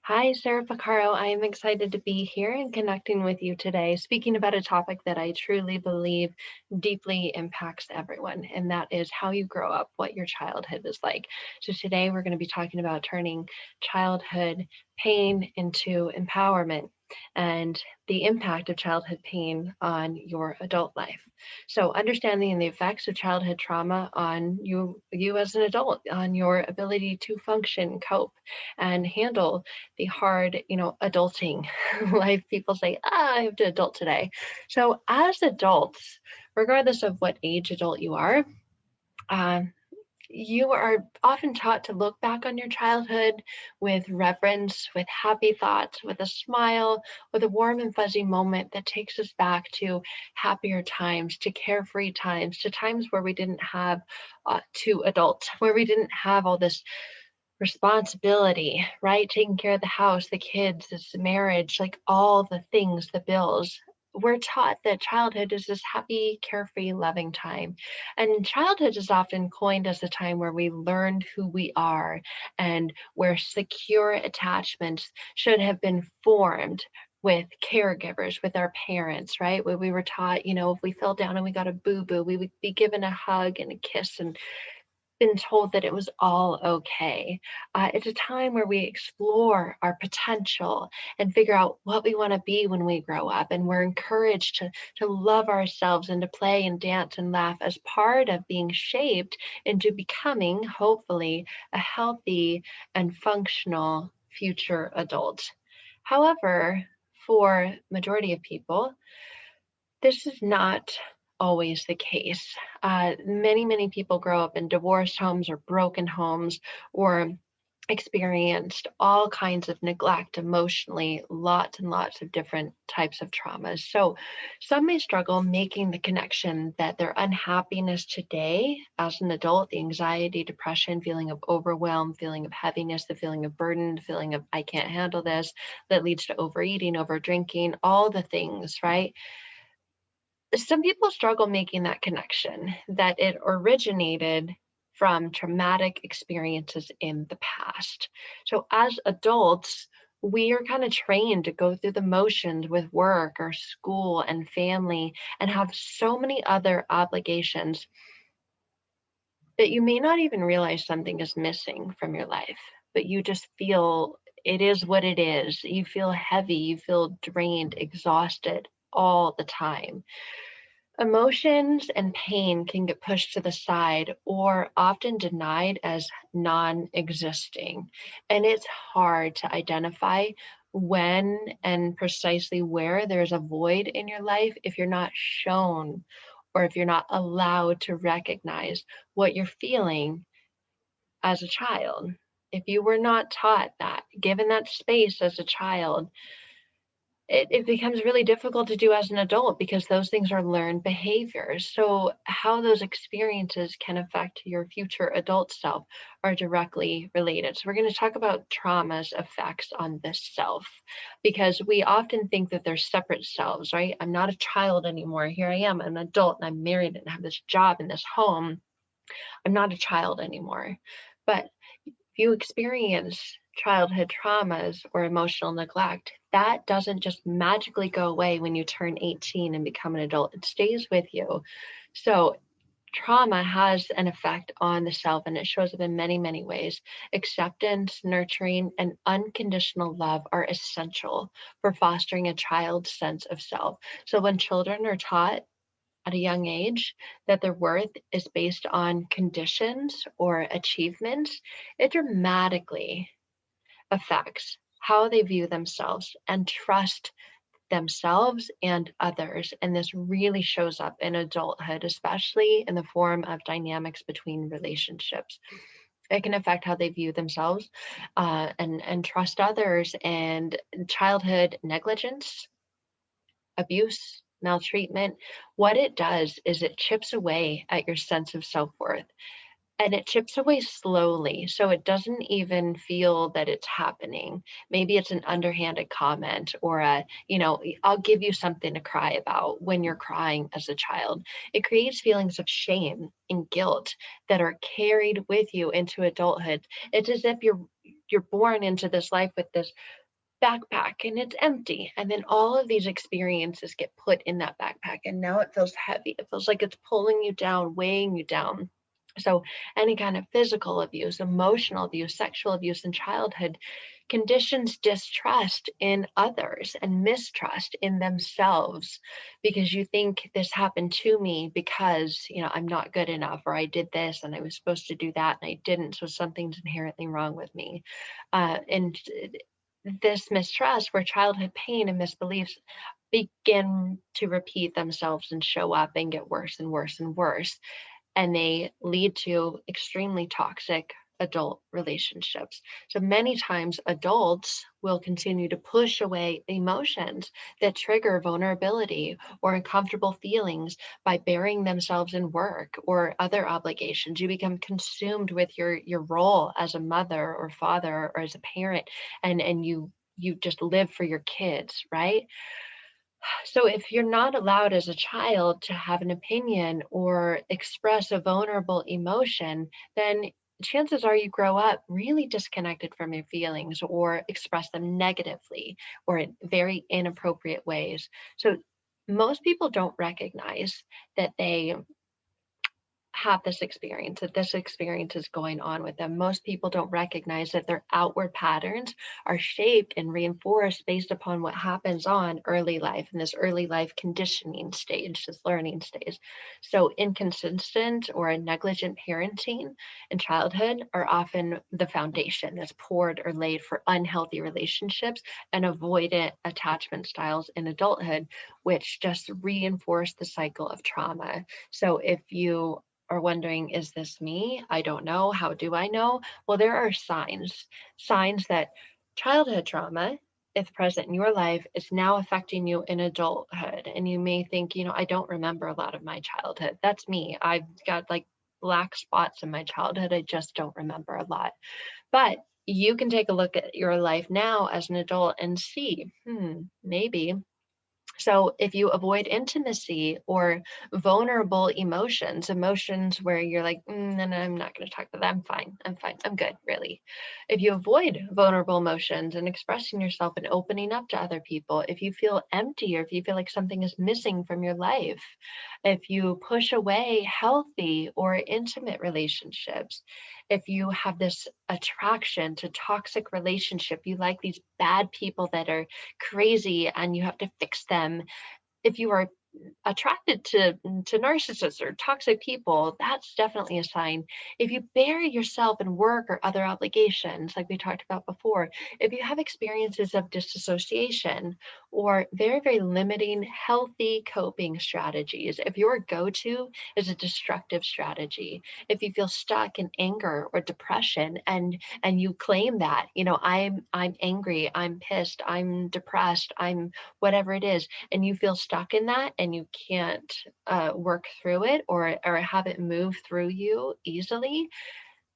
Hi, Sarah Pacaro. I am excited to be here and connecting with you today, speaking about a topic that I truly believe deeply impacts everyone, and that is how you grow up, what your childhood is like. So, today we're going to be talking about turning childhood pain into empowerment and the impact of childhood pain on your adult life. So, understanding the effects of childhood trauma on you as an adult, on your ability to function, cope, and handle the hard, adulting life. People say, I have to adult today. So, as adults, regardless of what age adult you are, um, you are often taught to look back on your childhood with reverence, with happy thoughts, with a smile, with a warm and fuzzy moment that takes us back to happier times, to carefree times, to times where we didn't have to adult, where we didn't have all this responsibility, right? Taking care of the house, the kids, this marriage, like all the things, the bills. We're taught that childhood is this happy, carefree, loving time. And childhood is often coined as a time where we learned who we are and where secure attachments should have been formed with caregivers, with our parents, right? Where we were taught, if we fell down and we got a boo boo, we would be given a hug and a kiss and been told that it was all okay. It's a time where we explore our potential and figure out what we want to be when we grow up. And we're encouraged to love ourselves and to play and dance and laugh as part of being shaped into becoming, hopefully, a healthy and functional future adult. However, for majority of people, this is not always the case. Many people grow up in divorced homes or broken homes or experienced all kinds of neglect emotionally, lots and lots of different types of traumas. So some may struggle making the connection that their unhappiness today as an adult, the anxiety, depression, feeling of overwhelm, feeling of heaviness, the feeling of burden, the feeling of I can't handle this, that leads to overeating, over drinking, all the things, right? Some people struggle making that connection that it originated from traumatic experiences in the past. So, as adults, we are kind of trained to go through the motions with work or school and family and have so many other obligations that you may not even realize something is missing from your life, but you just feel it is what it is. You feel heavy, you feel drained, exhausted all the time. Emotions and pain can get pushed to the side or often denied as non existing. And it's hard to identify when and precisely where there's a void in your life if you're not shown or if you're not allowed to recognize what you're feeling as a child. If you were not taught that, given that space as a child, it becomes really difficult to do as an adult because those things are learned behaviors. So, how those experiences can affect your future adult self are directly related. So, we're going to talk about trauma's effects on this self because we often think that they're separate selves, right? I'm not a child anymore. Here I am, I'm an adult and I'm married and I have this job in this home. I'm not a child anymore. But if you experience childhood traumas or emotional neglect, that doesn't just magically go away when you turn 18 and become an adult. It stays with you. So, trauma has an effect on the self and it shows up in many ways. Acceptance, nurturing, and unconditional love are essential for fostering a child's sense of self. So, when children are taught at a young age that their worth is based on conditions or achievements, it dramatically affects how they view themselves and trust themselves and others. And this really shows up in adulthood, especially in the form of dynamics between relationships. It can affect how they view themselves and trust others. And childhood negligence, abuse, maltreatment, what it does is it chips away at your sense of self worth. And it chips away slowly. So it doesn't even feel that it's happening. Maybe it's an underhanded comment or I'll give you something to cry about when you're crying as a child. It creates feelings of shame and guilt that are carried with you into adulthood. It's as if you're born into this life with this backpack and it's empty. And then all of these experiences get put in that backpack. And now it feels heavy. It feels like it's pulling you down, weighing you down. So, any kind of physical abuse, emotional abuse, sexual abuse in childhood conditions distrust in others and mistrust in themselves because you think this happened to me because, I'm not good enough, or I did this and I was supposed to do that and I didn't. So, something's inherently wrong with me. And this mistrust, where childhood pain and misbeliefs begin to repeat themselves and show up and get worse and worse and worse, and they lead to extremely toxic adult relationships. So many times adults will continue to push away emotions that trigger vulnerability or uncomfortable feelings by burying themselves in work or other obligations. You become consumed with your role as a mother or father or as a parent, and you just live for your kids, right? So if you're not allowed as a child to have an opinion or express a vulnerable emotion, then chances are you grow up really disconnected from your feelings or express them negatively or in very inappropriate ways. So most people don't recognize that they have this experience, that this experience is going on with them. Most people don't recognize that their outward patterns are shaped and reinforced based upon what happens on early life, in this early life conditioning stage, this learning stage. So inconsistent or a negligent parenting in childhood are often the foundation that's poured or laid for unhealthy relationships and avoidant attachment styles in adulthood, which just reinforce the cycle of trauma. So if you are wondering, is this me? I don't know. How do I know? Well, there are signs that childhood trauma, if present in your life, is now affecting you in adulthood. And you may think, I don't remember a lot of my childhood. That's me. I've got like black spots in my childhood. I just don't remember a lot. But you can take a look at your life now as an adult and see, maybe. So if you avoid intimacy or vulnerable emotions where you're like, then I'm not going to talk to them. I'm fine, I'm good, really. If you avoid vulnerable emotions and expressing yourself and opening up to other people, if you feel empty or if you feel like something is missing from your life, if you push away healthy or intimate relationships, if you have this attraction to toxic relationship, you like these bad people that are crazy and you have to fix them. If you are attracted to narcissists or toxic people, that's definitely a sign. If you bury yourself in work or other obligations, like we talked about before, if you have experiences of disassociation or very, very limiting healthy coping strategies, if your go-to is a destructive strategy, if you feel stuck in anger or depression and you claim that, I'm angry, I'm pissed, I'm depressed, I'm whatever it is, and you feel stuck in that and you can't work through it or have it move through you easily,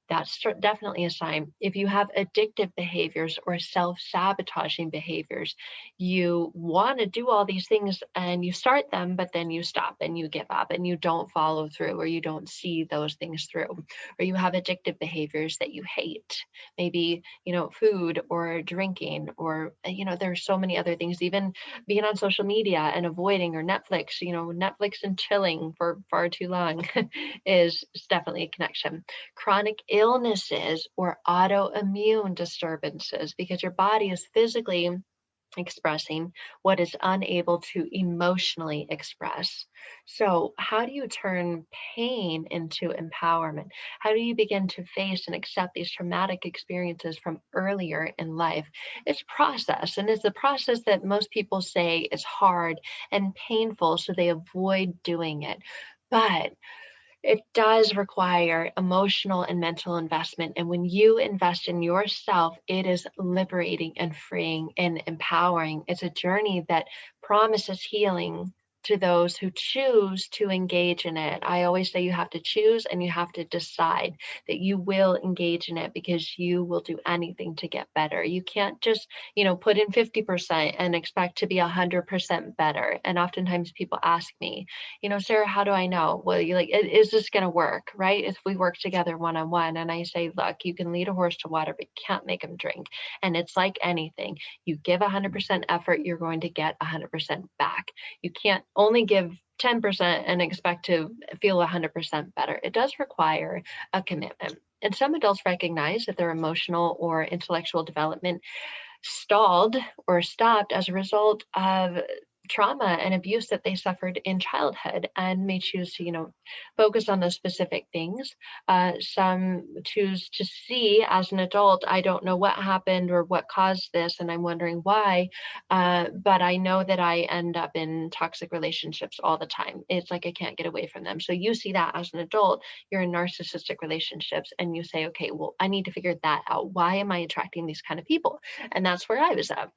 that's definitely a sign. If you have addictive behaviors or self-sabotaging behaviors, you want to do all these things and you start them, but then you stop and you give up and you don't follow through, or you don't see those things through, or you have addictive behaviors that you hate, maybe, food or drinking, or, there's so many other things, even being on social media and avoiding, or Netflix, Netflix and chilling for far too long is definitely a connection. Chronic illnesses or autoimmune disturbances, because your body is physically expressing what is unable to emotionally express. So, how do you turn pain into empowerment? How do you begin to face and accept these traumatic experiences from earlier in life? It's process, and it's a process that most people say is hard and painful, so they avoid doing it. But it does require emotional and mental investment. And when you invest in yourself, it is liberating and freeing and empowering. It's a journey that promises healing to those who choose to engage in it. I always say you have to choose and you have to decide that you will engage in it because you will do anything to get better. You can't just, put in 50% and expect to be 100% better. And oftentimes people ask me, Sarah, how do I know? Well, you like, is this going to work? Right? If we work together one on one, and I say, look, you can lead a horse to water, but you can't make him drink. And it's like anything. You give 100% effort, you're going to get 100% back. You can't only give 10% and expect to feel 100% better. It does require a commitment. And some adults recognize that their emotional or intellectual development stalled or stopped as a result of trauma and abuse that they suffered in childhood and may choose to focus on those specific things. Some choose to see as an adult, I don't know what happened or what caused this and I'm wondering why, but I know that I end up in toxic relationships all the time. It's like I can't get away from them. So you see that as an adult, you're in narcissistic relationships and you say, okay, well, I need to figure that out. Why am I attracting these kind of people? And that's where I was at.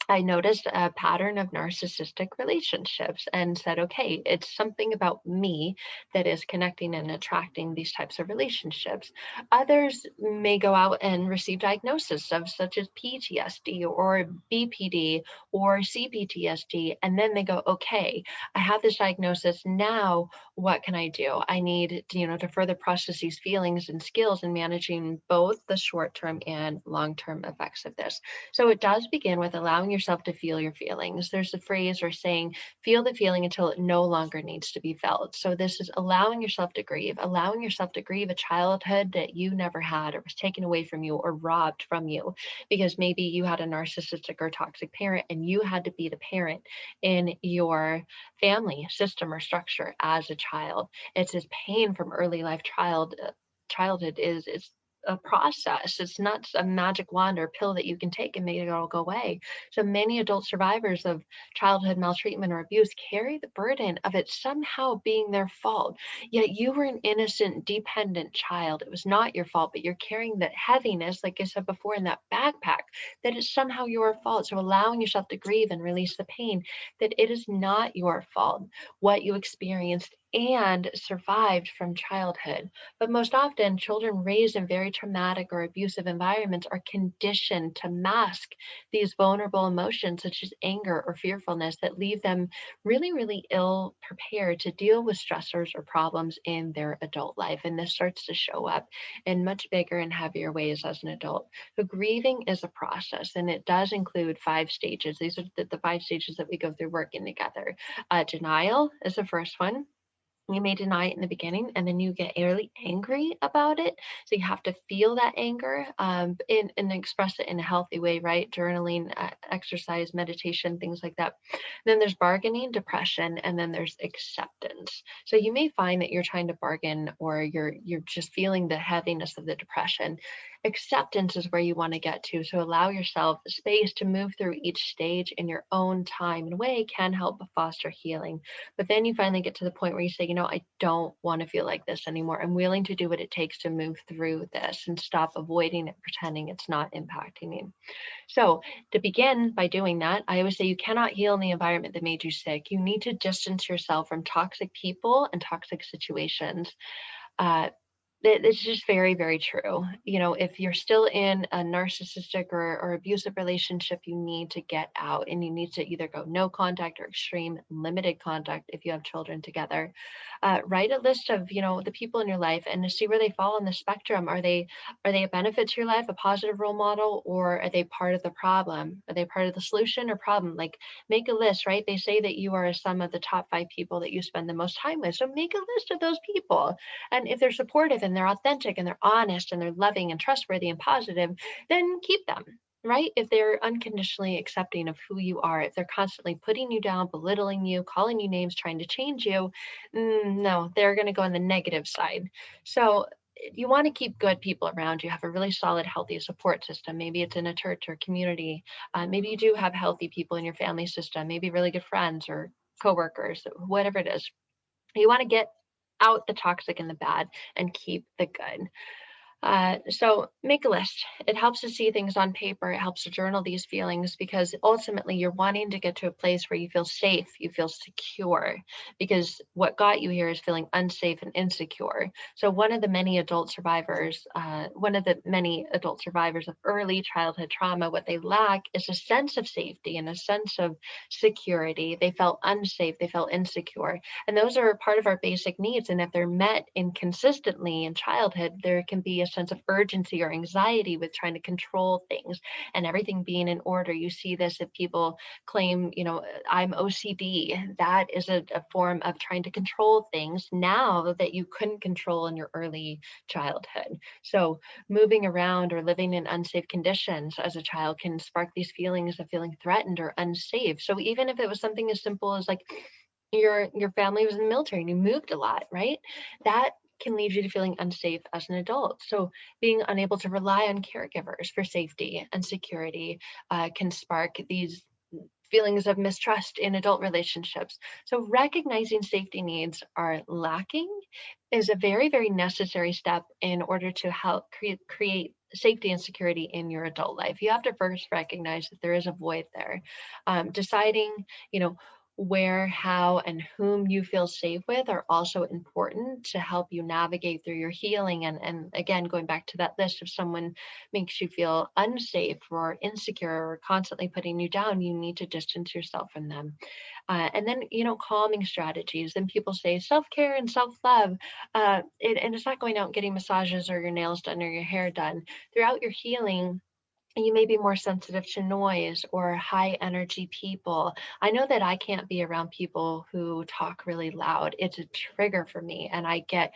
I noticed a pattern of narcissistic relationships and said, okay, it's something about me that is connecting and attracting these types of relationships. Others may go out and receive diagnosis of such as PTSD or BPD or CPTSD, and then they go, okay, I have this diagnosis. Now, what can I do? I need, to further process these feelings and skills in managing both the short term and long term effects of this. So it does begin with allowing yourself to feel your feelings. There's a phrase or saying, feel the feeling until it no longer needs to be felt. So this is allowing yourself to grieve, a childhood that you never had or was taken away from you or robbed from you because maybe you had a narcissistic or toxic parent and you had to be the parent in your family system or structure as a child. It's this pain from early life childhood is a process. It's not a magic wand or pill that you can take and make it all go away. So many adult survivors of childhood maltreatment or abuse carry the burden of it somehow being their fault. Yet you were an innocent, dependent child. It was not your fault, but you're carrying that heaviness, like I said before, in that backpack, that is somehow your fault. So allowing yourself to grieve and release the pain, that it is not your fault, what you experienced and survived from childhood. But most often, children raised in very traumatic or abusive environments are conditioned to mask these vulnerable emotions, such as anger or fearfulness, that leave them really, really ill prepared to deal with stressors or problems in their adult life. And this starts to show up in much bigger and heavier ways as an adult. So, grieving is a process, and it does include 5 stages. These are the 5 stages that we go through working together. Denial is the first one. You may deny it in the beginning and then you get really angry about it. So you have to feel that anger and express it in a healthy way, right? Journaling, exercise, meditation, things like that. Then there's bargaining, depression, and then there's acceptance. So you may find that you're trying to bargain or you're just feeling the heaviness of the depression. Acceptance is where you want to get to. So allow yourself space to move through each stage in your own time and way can help foster healing. But then you finally get to the point where you say, I don't want to feel like this anymore. I'm willing to do what it takes to move through this and stop avoiding it, pretending it's not impacting me. So, to begin by doing that, I always say you cannot heal in the environment that made you sick. You need to distance yourself from toxic people and toxic situations. Uh, it's just very, very true. If you're still in a narcissistic or abusive relationship, you need to get out and you need to either go no contact or extreme limited contact if you have children together. Write a list of, the people in your life and to see where they fall on the spectrum. Are they a benefit to your life, a positive role model, or are they part of the problem? Are they part of the solution or problem? Like make a list, right? They say that you are a sum of the top 5 people that you spend the most time with. So make a list of those people. And if they're supportive and they're authentic and they're honest and they're loving and trustworthy and positive, then keep them, right? If they're unconditionally accepting of who you are, if they're constantly putting you down, belittling you, calling you names, trying to change you, no, they're going to go on the negative side. So you want to keep good people around you, have a really solid, healthy support system. Maybe it's in a church or community. Maybe you do have healthy people in your family system, maybe really good friends or coworkers, whatever it is. You want to get out the toxic and the bad and keep the good. So make a list. It helps to see things on paper. It helps to journal these feelings because ultimately you're wanting to get to a place where you feel safe, you feel secure, because what got you here is feeling unsafe and insecure. So one of the many adult survivors of early childhood trauma, what they lack is a sense of safety and a sense of security. They felt unsafe, they felt insecure, and those are part of our basic needs. And if they're met inconsistently in childhood, there can be a sense of urgency or anxiety with trying to control things and everything being in order. You see this if people claim, I'm OCD. That is a form of trying to control things now that you couldn't control in your early childhood. So moving around or living in unsafe conditions as a child can spark these feelings of feeling threatened or unsafe. So even if it was something as simple as like your family was in the military and you moved a lot, right? That can lead you to feeling unsafe as an adult. So being unable to rely on caregivers for safety and security can spark these feelings of mistrust in adult relationships. So recognizing safety needs are lacking is a very, very necessary step in order to help create safety and security in your adult life. You have to first recognize that there is a void there. Deciding, you know, where, how, and whom you feel safe with are also important to help you navigate through your healing. And again, going back to that list, if someone makes you feel unsafe or insecure or constantly putting you down, you need to distance yourself from them. And then, calming strategies. And people say self care and self love. And it's not going out and getting massages or your nails done or your hair done. Throughout your healing, you may be more sensitive to noise or high energy people. I know that I can't be around people who talk really loud. It's a trigger for me, and I get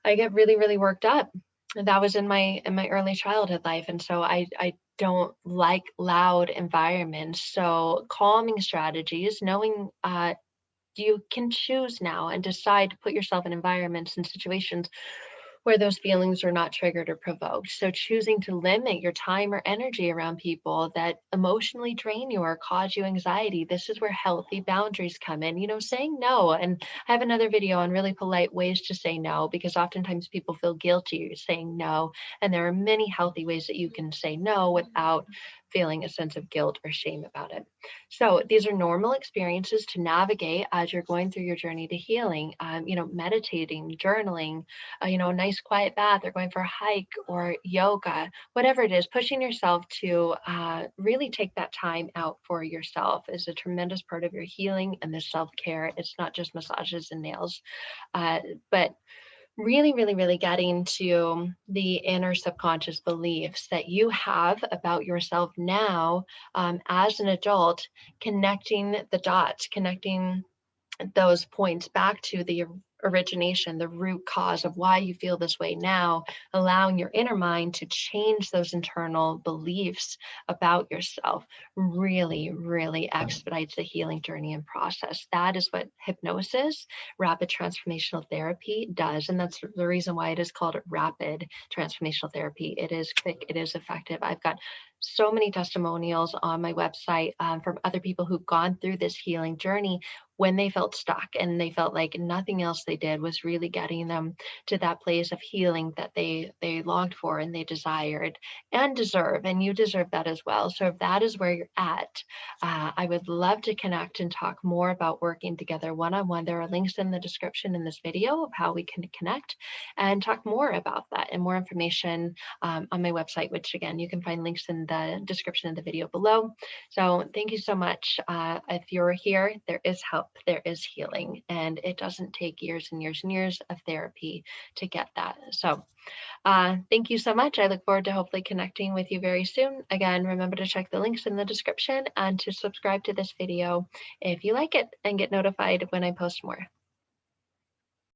really, really worked up. And that was in my early childhood life. And so I don't like loud environments. So calming strategies, knowing you can choose now and decide to put yourself in environments and situations where those feelings are not triggered or provoked. So choosing to limit your time or energy around people that emotionally drain you or cause you anxiety. This is where healthy boundaries come in, saying no. And I have another video on really polite ways to say no, because oftentimes people feel guilty saying no. And there are many healthy ways that you can say no without feeling a sense of guilt or shame about it. So these are normal experiences to navigate as you're going through your journey to healing. Meditating, journaling, a nice quiet bath, or going for a hike or yoga, whatever it is, pushing yourself to really take that time out for yourself is a tremendous part of your healing and the self-care. It's not just massages and nails, but really, really, really getting to the inner subconscious beliefs that you have about yourself now as an adult, connecting the dots, connecting those points back to the origination, the root cause of why you feel this way now, allowing your inner mind to change those internal beliefs about yourself really, really expedites the healing journey and process. That is what hypnosis, rapid transformational therapy does. And that's the reason why it is called rapid transformational therapy. It is quick, it is effective. I've got so many testimonials on my website from other people who've gone through this healing journey when they felt stuck and they felt like nothing else they did was really getting them to that place of healing that they longed for and they desired and deserve. And you deserve that as well. So if that is where you're at, I would love to connect and talk more about working together one-on-one. There are links in the description in this video of how we can connect and talk more about that and more information on my website, which again, you can find links in the description of the video below. So thank you so much. If you're here, there is help, there is healing, and it doesn't take years and years and years of therapy to get that. So thank you so much. I look forward to hopefully connecting with you very soon. Again, remember to check the links in the description and to subscribe to this video if you like it and get notified when I post more.